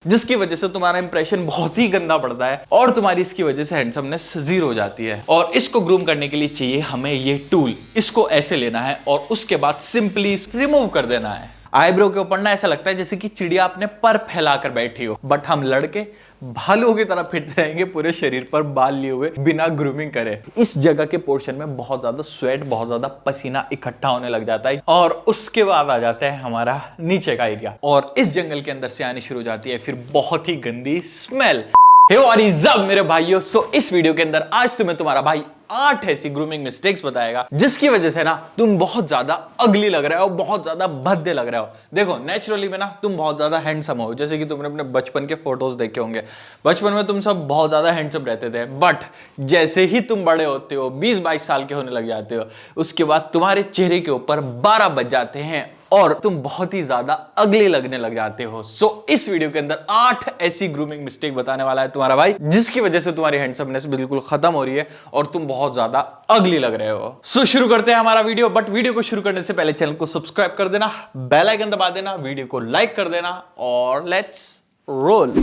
जिसकी वजह से तुम्हारा इंप्रेशन बहुत ही गंदा पड़ता है और तुम्हारी इसकी वजह से हैंडसमनेस जीरो हो जाती है। और इसको ग्रूम करने के लिए चाहिए हमें ये टूल। इसको ऐसे लेना है और उसके बाद सिंपली रिमूव कर देना है। आईब्रो के ऊपर ना ऐसा लगता है जैसे कि चिड़िया अपने पर फैलाकर बैठी हो, बट हम लड़के भालू की तरह फिरते रहेंगे पूरे शरीर पर बाल लिए हुए बिना ग्रूमिंग करे। इस जगह के पोर्शन में बहुत ज्यादा स्वेट, बहुत ज्यादा पसीना इकट्ठा होने लग जाता है और उसके बाद आ जाता है हमारा नीचे का एरिया और इस जंगल के अंदर से आनी शुरू हो जाती है फिर बहुत ही गंदी smell. Hey what is up मेरे भाइयों, सो इस वीडियो के अंदर आज तुम्हें तुम्हारा भाई 8 ऐसी ग्रूमिंग मिस्टेक्स बताएगा जिसकी वजह से ना तुम बहुत ज्यादा अगली लग रहे हो, बहुत ज्यादा भद्दे लग रहे हो। देखो नेचुरली में ना तुम बहुत ज्यादा हैंडसम हो, जैसे कि तुमने अपने बचपन के फोटोज देखे होंगे। बचपन में तुम सब बहुत ज्यादा हैंडसम रहते थे, बट जैसे ही तुम बड़े होते हो, 20-22 साल के होने लग जाते हो, उसके बाद तुम्हारे चेहरे के ऊपर 12 बज जाते हैं और तुम बहुत ही ज्यादा अगली लगने लग जाते हो। सो इस वीडियो के अंदर 8 ऐसी ग्रूमिंग मिस्टेक बताने वाला है तुम्हारा भाई जिसकी वजह से तुम्हारी हैंडसमनेस बिल्कुल खत्म हो रही है और तुम बहुत ज्यादा अगली लग रहे हो। सो शुरू करते हैं हमारा वीडियो, बट वीडियो को शुरू करने से पहले चैनल को सब्सक्राइब कर देना, बेल आइकन दबा देना, वीडियो को लाइक कर देना और लेट्स रोल।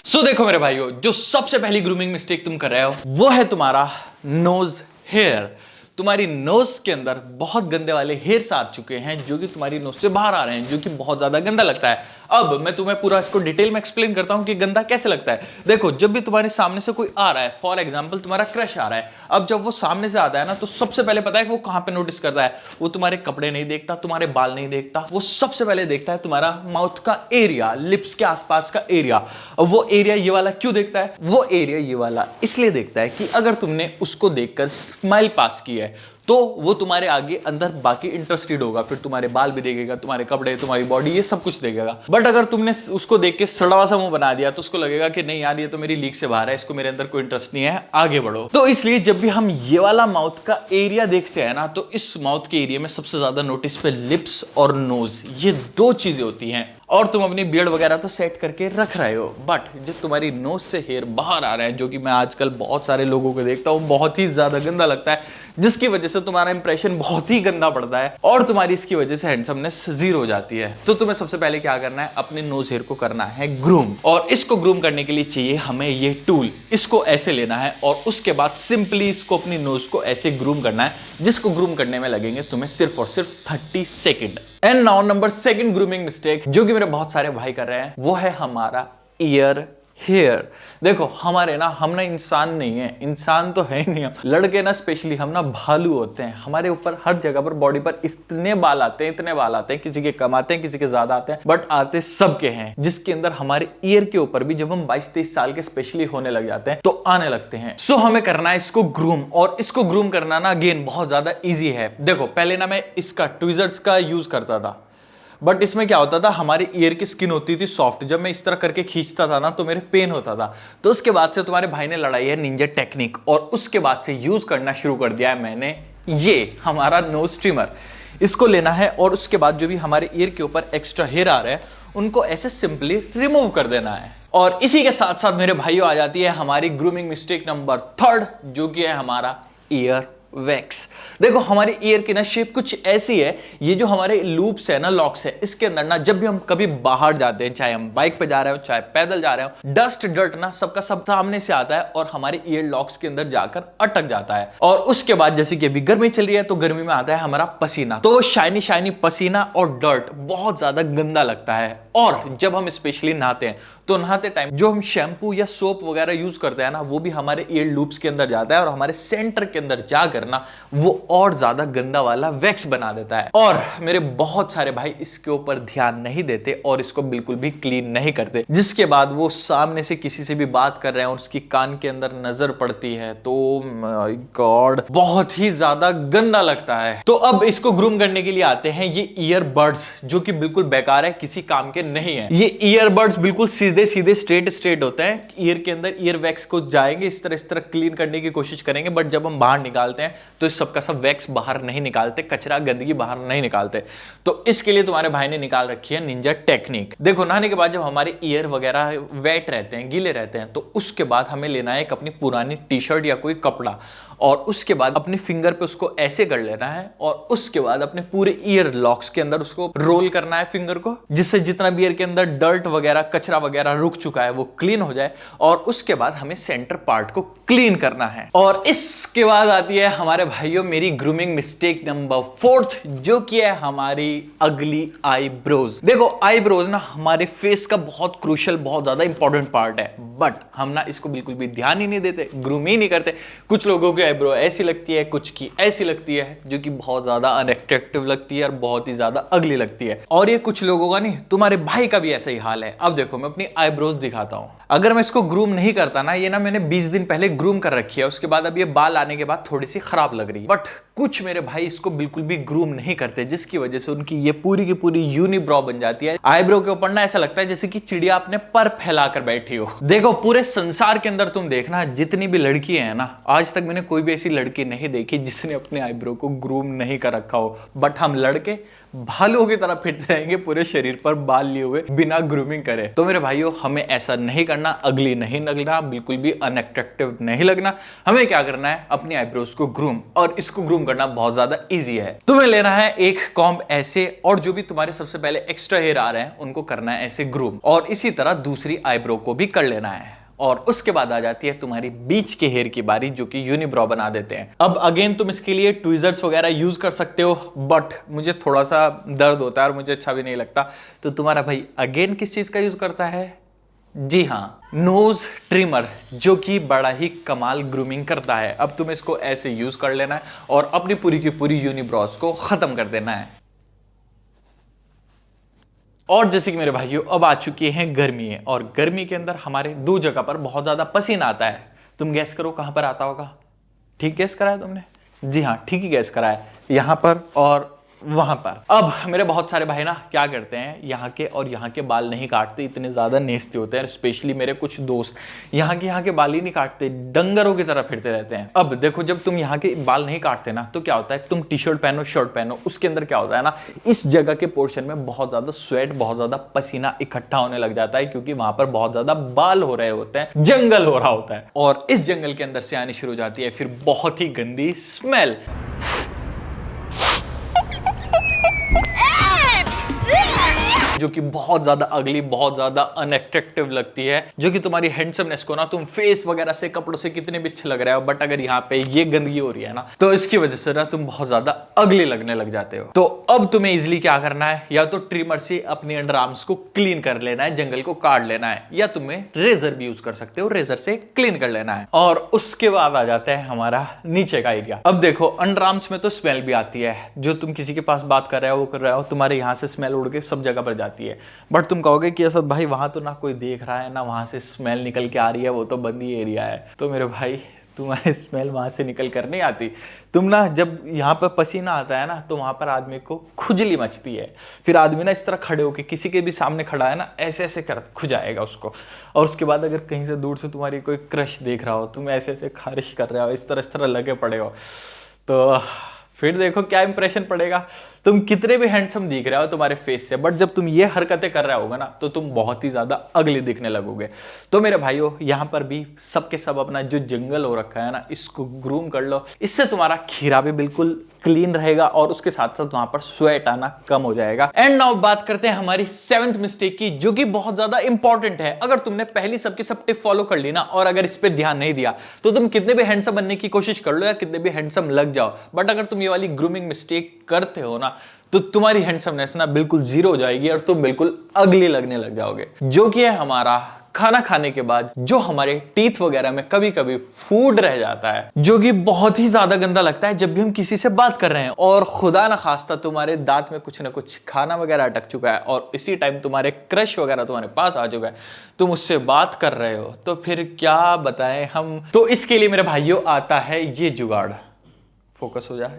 सो देखो मेरे भाइयों, जो सबसे पहली ग्रूमिंग मिस्टेक तुम कर रहे हो वो है तुम्हारा नोज हेयर। तुम्हारी नोज के अंदर बहुत गंदे वाले हेयर्स आ चुके हैं जो कि तुम्हारी नोज से बाहर आ रहे हैं, जो कि बहुत ज्यादा गंदा लगता है। अब मैं तुम्हें पूरा इसको डिटेल में एक्सप्लेन करता हूं कि गंदा कैसे लगता है। देखो, जब भी तुम्हारे सामने से कोई आ रहा है, फॉर एग्जांपल तुम्हारा क्रश आ रहा है, अब जब वो सामने से आता है ना तो सबसे पहले पता है कि वो कहां पे नोटिस करता है। वो तुम्हारे कपड़े नहीं देखता, तुम्हारे बाल नहीं देखता, वो सबसे पहले देखता है तुम्हारा माउथ का एरिया, लिप्स के आसपास का एरिया। अब वो एरिया ये वाला क्यों देखता है? वो एरिया ये वाला इसलिए देखता है कि अगर तुमने उसको देखकर स्माइल पास की है तो वो तुम्हारे आगे अंदर बाकी इंटरेस्टेड होगा, फिर तुम्हारे बाल भी देखेगा, तुम्हारे कपड़े, तुम्हारी बॉडी, ये सब कुछ देखेगा। बट अगर तुमने उसको देख के सड़वा सा मुंह बना दिया तो उसको लगेगा कि नहीं यार, ये तो मेरी लीग से बाहर है, इसको मेरे अंदर कोई इंटरेस्ट नहीं है, आगे बढ़ो। तो इसलिए जब भी हम ये वाला माउथ का एरिया देखते हैं ना तो इस माउथ के एरिया में सबसे ज्यादा नोटिस पे लिप्स और नोज, ये 2 चीजें होती हैं। और तुम अपनी बियर्ड वगैरह तो सेट करके रख रहे हो, बट जो तुम्हारी नोज से हेयर बाहर आ रहे हैं, जो कि मैं आजकल बहुत सारे लोगों को देखता हूं, बहुत ही ज्यादा गंदा लगता है, जिसकी वजह से तुम्हारा इंप्रेशन बहुत ही गंदा पड़ता है और तुम्हारी इसकी वजह से हैंडसमनेस जीरो हो जाती है। तो तुम्हें सबसे पहले क्या करना है, अपने नोज हेयर को करना है ग्रूम। और इसको ग्रूम करने के लिए चाहिए हमें ये टूल। इसको ऐसे लेना है और उसके बाद सिंपली इसको अपनी नोज को ऐसे ग्रूम करना है, जिसको ग्रूम करने में लगेंगे तुम्हें सिर्फ और सिर्फ 30 second. And now number 2 grooming mistake जो कि मेरे बहुत सारे भाई कर रहे हैं वो है हमारा ईयर हेयर। देखो हमारे ना, हम ना इंसान नहीं है, इंसान तो है ही नहीं हम लड़के ना, स्पेशली हम ना भालू होते हैं। हमारे ऊपर हर जगह पर, बॉडी पर इतने बाल आते हैं, इतने बाल आते हैं, किसी के कम आते हैं, किसी के ज्यादा आते हैं, बट आते सबके हैं। जिसके अंदर हमारे ईयर के ऊपर भी जब हम 22-23 साल के स्पेशली होने लग जाते हैं तो आने लगते हैं। सो हमें करना है इसको ग्रूम, और इसको ग्रूम करना ना अगेन बहुत ज्यादा ईजी है। देखो पहले ना मैं इसका ट्विजर्स का यूज करता था, बट इसमें क्या होता था, हमारे ईयर की स्किन होती थी सॉफ्ट, जब मैं इस तरह करके खींचता था ना तो मेरे पेन होता था। तो उसके बाद से तुम्हारे भाई ने लड़ाई है निंजा टेक्निक और उसके बाद से यूज करना शुरू कर दिया है मैंने ये हमारा नोज ट्रिमर। इसको लेना है और उसके बाद जो भी हमारे ईयर के ऊपर एक्स्ट्रा हेयर आ रहे हैं उनको ऐसे सिंपली रिमूव कर देना है। और इसी के साथ साथ मेरे भाइयों आ जाती है हमारी ग्रूमिंग मिस्टेक नंबर 3 जो कि है हमारा ईयर वैक्स। देखो हमारे ईयर की ना शेप कुछ ऐसी है, ये जो हमारे लूप्स है ना, लॉक्स है, इसके अंदर ना जब भी हम कभी बाहर जाते हैं, चाहे हम बाइक पे जा रहे हो, चाहे पैदल जा रहे हो, डस्ट डर्ट ना सबका सब सामने से आता है और हमारे ईयर लॉक्स के अंदर जाकर अटक जाता है। और उसके बाद जैसे कि अभी गर्मी चल रही है तो गर्मी में आता है हमारा पसीना, तो शाइनी शाइनी पसीना और डर्ट बहुत ज्यादा गंदा लगता है। और जब हम स्पेशली नहाते हैं तो नहाते टाइम जो हम शैम्पू या सोप वगैरह यूज करते हैं ना वो भी हमारे ईयर लूप्स के अंदर जाता है और हमारे सेंटर के अंदर जाकर ना वो और ज्यादा गंदा वाला वैक्स बना देता है। और मेरे बहुत सारे भाई इसके ऊपर ध्यान नहीं देते और इसको बिल्कुल भी क्लीन नहीं करते, जिसके बाद वो सामने से किसी से भी बात कर रहे हैं और उसकी कान के अंदर नजर पड़ती है तो माय गॉड बहुत ही ज्यादा गंदा लगता है। तो अब इसको ग्रूम करने के लिए आते हैं ये ईयरबड्स, जो कि बिल्कुल बेकार है, किसी काम के नहीं है। ये ईयरबड्स बिल्कुल सीधे सीधे स्ट्रेट होते हैं, ईयर के अंदर ईयर वैक्स को जाएंगे, इस तरह क्लीन करने की कोशिश करेंगे, बट जब हम बाहर निकालते हैं तो इस सबका सब वैक्स बाहर नहीं निकालते, कचरा गंदगी बाहर नहीं निकालते। तो इसके लिए तुम्हारे भाई ने निकाल रखी है निंजा टेक्निक। देखो नहाने के बाद जब हमारे ईयर वगैरह वेट रहते हैं, गीले रहते हैं, तो उसके बाद हमें लेना है एक अपनी पुरानी टी शर्ट या कोई कपड़ा और उसके बाद अपने फिंगर पे उसको ऐसे कर लेना है और उसके बाद अपने पूरे ईयर लॉक्स के अंदर उसको रोल करना है फिंगर को, जिससे जितना भी ईयर के अंदर डर्ट वगैरह कचरा वगैरह रुक चुका है वो क्लीन हो जाए। और उसके बाद हमें सेंटर पार्ट को क्लीन करना है। और इसके बाद आती है हमारे भाइयों मेरी ग्रूमिंग मिस्टेक नंबर 4, जो कि है हमारी अगली आईब्रोज। देखो आईब्रोज ना हमारे फेस का बहुत क्रूशियल, बहुत ज्यादा इंपॉर्टेंट पार्ट है, बट हम ना इसको बिल्कुल भी ध्यान ही नहीं देते, ग्रूम ही नहीं करते। कुछ लोगों की आईब्रो ऐसी लगती है, कुछ की ऐसी लगती है, जो कि बहुत ज्यादा अनअट्रैक्टिव लगती है और बहुत ही ज्यादा अगली लगती है। और ये कुछ लोगों का नहीं, तुम्हारे भाई का भी ऐसा ही हाल है। अब देखो मैं अपनी आईब्रोज दिखाता हूं। अगर मैं इसको ग्रूम नहीं करता ना, ये ना मैंने 20 दिन पहले ग्रूम कर रखी है, उसके बाद अब ये बाल आने के बाद थोड़ी सी खराब लग रही है। बट कुछ मेरे भाई इसको बिल्कुल भी ग्रूम नहीं करते, जिसकी वजह से उनकी ये पूरी की पूरी यूनिब्रो बन जाती है। आईब्रो के ऊपर ना ऐसा लगता है जैसे कि चिड़िया अपने पर फैलाकर बैठी हो। देखो पूरे संसार के अंदर तुम देखना, जितनी भी लड़की है ना, आज तक मैंने कोई भी ऐसी लड़की नहीं देखी जिसने अपने आईब्रो को ग्रूम नहीं कर रखा हो। बट हम लड़के भालुओं की तरह फिरते रहेंगे पूरे शरीर पर बाल लिए हुए बिना ग्रूमिंग करे। तो मेरे भाइयों हमें ऐसा नहीं करना, अगली नहीं लगना, बिल्कुल भी अनअट्रैक्टिव नहीं लगना। हमें क्या करना है, अपनी आईब्रोज को ग्रूम, और इसको ग्रूम करना बहुत ज्यादा इजी है। तुम्हें लेना है एक कॉम्ब ऐसे, और जो भी तुम्हारे सबसे पहले एक्स्ट्रा हेयर आ रहे हैं उनको करना है ऐसे ग्रूम, और इसी तरह दूसरी आईब्रो को भी कर लेना है। और उसके बाद आ जाती है तुम्हारी बीच के हेयर की बारी, जो कि यूनिब्रो बना देते हैं। अब अगेन तुम इसके लिए ट्विजर्स वगैरह यूज कर सकते हो, बट मुझे थोड़ा सा दर्द होता है और मुझे अच्छा भी नहीं लगता, तो तुम्हारा भाई अगेन किस चीज का यूज करता है, जी हाँ, नोज ट्रिमर, जो कि बड़ा ही कमाल ग्रूमिंग करता है। अब तुम्हें इसको ऐसे यूज कर लेना है और अपनी पूरी की पूरी यूनिब्रोस को खत्म कर देना है। और जैसे कि मेरे भाइयों अब आ चुकी हैं गर्मी है, और गर्मी के अंदर हमारे दो जगह पर बहुत ज्यादा पसीना आता है। तुम गैस करो कहां पर आता होगा। ठीक गैस करा है तुमने, जी हाँ ठीक ही गैस करा है, यहां पर और वहां पर। अब मेरे बहुत सारे भाई ना क्या करते हैं, यहाँ के और यहाँ के बाल नहीं काटते, इतने ज्यादा नेस्ती होते हैं। स्पेशली मेरे कुछ दोस्त यहाँ के बाल ही नहीं काटते, डंगरों की तरह फिरते रहते हैं। अब देखो जब तुम यहाँ के बाल नहीं काटते ना, तो क्या होता है, तुम टी शर्ट पहनो, शर्ट पहनो, उसके अंदर क्या होता है ना, इस जगह के पोर्शन में बहुत ज्यादा स्वेट, बहुत ज्यादा पसीना इकट्ठा होने लग जाता है, क्योंकि वहां पर बहुत ज्यादा बाल हो रहे होते हैं, जंगल हो रहा होता है। और इस जंगल के अंदर से आनी शुरू हो जाती है फिर बहुत ही गंदी स्मेल, जो कि बहुत ज्यादा अगली, बहुत ज्यादा अनअट्रैक्टिव लगती है, जो कि तुम्हारी हैंडसमनेस को ना, तुम फेस वगैरह से, कपड़ों से कितने भी अच्छे लग रहे हो, बट अगर यहाँ पे ये गंदगी हो रही है ना, तो इसकी वजह से ना तुम बहुत ज्यादा अगली लगने लग जाते हो। तो अब तुम्हें इजिली क्या करना है, या तो ट्रिमर से अपने अंडर आर्म्स को क्लीन कर लेना है, जंगल को काट लेना है, या तुम्हें रेजर भी यूज कर सकते हो, रेजर से क्लीन कर लेना है। और उसके बाद आ जाता है हमारा नीचे का एरिया। अब देखो अंडर आर्म्स में तो स्मेल भी आती है, जो तुम किसी के पास बात कर रहे हो, वो कर रहे हो, तुम्हारे यहाँ से स्मेल उड़ के सब जगह पर जाती है। बट तुम कहोगे कि असद भाई वहां तो ना कोई देख रहा है, ना वहां से स्मेल निकल के आ रही है, वो तो बंदी एरिया है। तो मेरे भाई तुम्हारी स्मेल वहां से निकल कर नहीं आती। तुम ना जब यहाँ पर पसीना आता है ना, तो वहां पर आदमी को खुजली मचती है, फिर आदमी ना इस तरह खड़े होके किसी के भी सामने खड़ा है ना, ऐसे ऐसे कर खुजाएगा उसको। और उसके बाद अगर कहीं से दूर से तुम्हारी कोई क्रश देख रहा हो, तुम ऐसे ऐसे खारिश कर रहे हो, इस तरह लगे पड़े हो, तो फिर देखो क्या इंप्रेशन पड़ेगा। तुम कितने भी हैंडसम दिख रहे हो तुम्हारे फेस से, बट जब तुम ये हरकतें कर रहे होगे ना, तो तुम बहुत ही ज्यादा अगली दिखने लगोगे। तो मेरे भाइयों यहाँ पर भी सबके सब अपना जो जंगल हो रखा है ना, इसको ग्रूम कर लो, इससे तुम्हारा खीरा भी बिल्कुल क्लीन रहेगा, और उसके साथ साथ वहां पर स्वेट आना कम हो जाएगा। एंड नाउ बात करते हैं हमारी 7th मिस्टेक की, जो कि बहुत ज्यादा इंपॉर्टेंट है। अगर तुमने पहली सबके सब टिप फॉलो कर ली ना, और अगर इस पर ध्यान नहीं दिया, तो तुम कितने भी हैंडसम बनने की कोशिश कर लो या कितने भी हैंडसम लग जाओ, बट अगर तुम ये वाली ग्रूमिंग मिस्टेक करते हो ना, तो तुम्हारी हैंडसमनेस ना बिल्कुल जीरो हो जाएगी और तुम बिल्कुल अगली लगने लग जाओगे। जो कि है हमारा खाना खाने के बाद जो हमारे टीथ वगैरह में कभी कभी फूड रह जाता है, जो कि बहुत ही ज्यादा गंदा लगता है जब भी हम किसी से बात कर रहे हैं, और खुदा ना खास्ता तुम्हारे दांत में कुछ ना कुछ खाना वगैरह अटक चुका है, और इसी टाइम तुम्हारे क्रश वगैरह तुम्हारे पास आ चुका है, तुम उससे बात कर रहे हो, तो फिर क्या बताएं हम। तो इसके लिए मेरे भाइयों आता है ये जुगाड़, फोकस हो जा,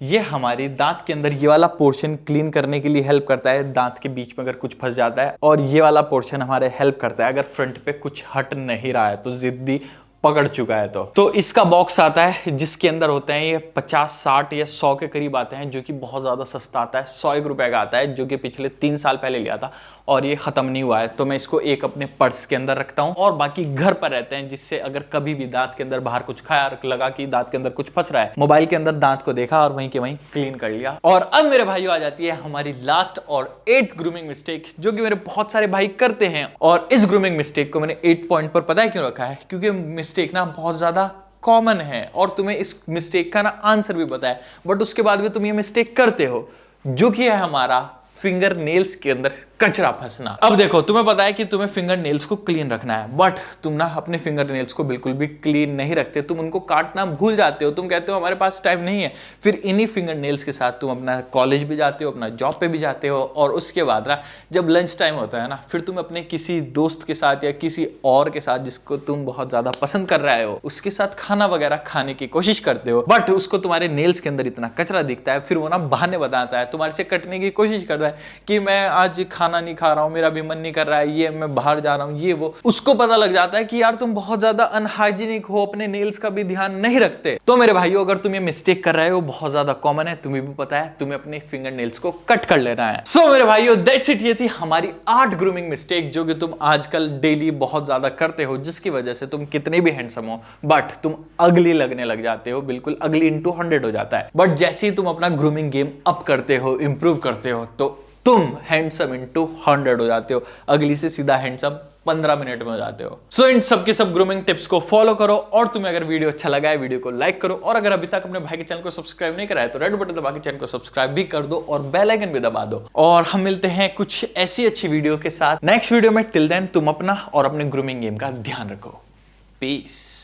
ये हमारी दांत के अंदर ये वाला पोर्शन क्लीन करने के लिए हेल्प करता है। दांत के बीच में अगर कुछ फंस जाता है, और ये वाला पोर्शन हमारे हेल्प करता है अगर फ्रंट पे कुछ हट नहीं रहा है, तो जिद्दी पकड़ चुका है। तो इसका बॉक्स आता है जिसके अंदर होते हैं ये 50, 60 या 100 के करीब आते हैं, जो कि बहुत ज्यादा सस्ता आता है। 100 रुपए का आता है, जो कि पिछले 3 साल पहले लिया था और ये खत्म नहीं हुआ है, तो मैं इसको एक अपने पर्स के अंदर रखता हूँ और बाकी घर पर रहते हैं, जिससे अगर कभी भी दांत के अंदर बाहर कुछ खाया, लगा कि दांत के अंदर कुछ फंस रहा है, मोबाइल के अंदर दांत को देखा और वहीं के वहीं क्लीन कर लिया। और अब मेरे भाइयों आ जाती है हमारी लास्ट और 8th ग्रूमिंग मिस्टेक, जो कि मेरे बहुत सारे भाई करते हैं। और इस ग्रूमिंग मिस्टेक को मैंने 8 पॉइंट पर पता है क्यों रखा है, क्योंकि मिस्टेक ना बहुत ज्यादा कॉमन है और तुम्हें इस मिस्टेक का ना आंसर भी पता है, बट उसके बाद भी तुम ये मिस्टेक करते हो, जो कि है हमारा फिंगर नेल्स के अंदर कचरा फंसना। अब देखो, तुम्हें पता है कि तुम्हें फिंगर नेल्स को क्लीन रखना है, बट तुम ना अपने फिंगर नेल्स को बिल्कुल भी क्लीन नहीं रखते, तुम उनको काटना भूल जाते हो, तुम कहते हो हमारे पास टाइम नहीं है। फिर इन्हीं फिंगर नेल्स के साथ तुम अपना कॉलेज भी जाते हो, अपना जॉब पे भी जाते हो, और उसके बाद ना जब लंच टाइम होता है ना, फिर तुम अपने किसी दोस्त के साथ या किसी और के साथ जिसको तुम बहुत ज्यादा पसंद कर रहे हो, उसके साथ खाना वगैरह खाने की कोशिश करते हो, बट उसको तुम्हारे नेल्स के अंदर इतना कचरा दिखता है, फिर वो ना बहाने बताता है, तुम्हारे से कटने की कोशिश करता है कि मैं आज खाना नहीं खा रहा हूं, मेरा भी मन नहीं कर रहा है, ये मैं बाहर जा रहा हूं, ये वो। उसको पता लग जाता है कि यार तुम बहुत ज्यादा अनहाइजीनिक हो, अपने नेल्स का भी ध्यान नहीं रखते। तो मेरे भाइयों, अगर तुम ये मिस्टेक कर रहे हो, बहुत ज्यादा कॉमन है, तुम्हें भी पता है, तुम्हें अपने फिंगर नेल्स को कट कर लेना है। सो मेरे भाइयों, दैट्स इट। ये थी हमारी 8 ग्रूमिंग मिस्टेक, जो कि तुम आजकल डेली बहुत ज्यादा करते हो, जिसकी वजह से तुम कितने भी हैंडसम हो, बट तुम अगली लगने लग जाते हो, बिल्कुल अगली इंटू 100 हो जाता है। बट जैसे ही तुम अपना ग्रूमिंग गेम अप करते हो, इंप्रूव करते हो, तो तुम हैंडसम इंटू 100 हो जाते हो, अगली से सीधा हैंडसम 15 मिनट में हो जाते हो। सो इन सब के सब ग्रूमिंग टिप्स को फॉलो करो, और तुम्हें अगर वीडियो अच्छा लगा है, वीडियो को लाइक करो, और अगर अभी तक अपने भाई के चैनल को सब्सक्राइब नहीं करा है, तो रेड बटन दबा के चैनल को सब्सक्राइब भी कर दो और बेल आइकन भी दबा दो। और हम मिलते हैं कुछ ऐसी अच्छी वीडियो के साथ नेक्स्ट वीडियो में। टिल देन तुम अपना और अपने ग्रूमिंग गेम का ध्यान रखो। पीस।